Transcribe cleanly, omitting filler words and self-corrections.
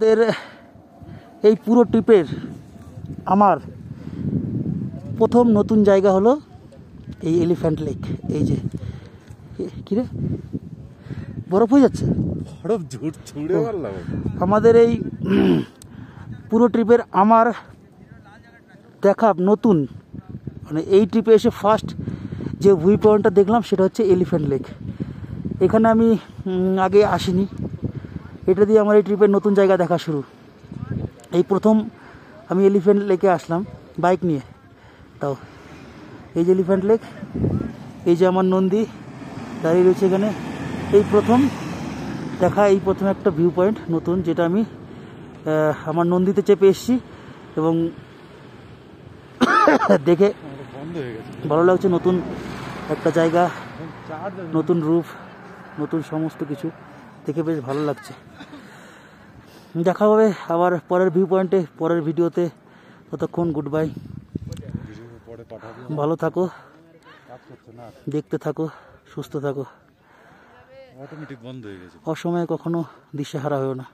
আমাদের এই পুরো ট্রিপের আমার প্রথম নতুন জায়গা হলো এই এলিফ্যান্ট লেক। এই যে কিরে বরফ হয়ে যাচ্ছে, আমাদের এই পুরো ট্রিপের আমার দেখা নতুন, মানে এই ট্রিপে এসে ফার্স্ট যে ভিউ পয়েন্টটা দেখলাম সেটা হচ্ছে এলিফ্যান্ট লেক। এখানে আমি আগে আসিনি, এটা দিয়ে আমার এই ট্রিপের নতুন জায়গা দেখা শুরু। এই প্রথম আমি এলিফ্যান্ট লেকে আসলাম বাইক নিয়ে। তাও এই যে এলিফ্যান্ট লেক, এই যে আমার নন্দী দাঁড়িয়ে রয়েছে এখানে, এই প্রথম দেখা, এই প্রথম একটা ভিউ পয়েন্ট নতুন, যেটা আমি আমার নন্দীতে চেপে এসেছি এবং দেখে ভালো লাগছে। নতুন একটা জায়গা, নতুন রূপ, নতুন সমস্ত কিছু দেখে বেশ ভালো লাগছে। দেখা হবে আবার পরের ভিউ পয়েন্টে, পরের ভিডিওতে। ততক্ষণ গুড বাই, ভালো থাকো, দেখতে থাকো, সুস্থ থাকো, অসময়ে কখনো দিশেহারা হয়েও না।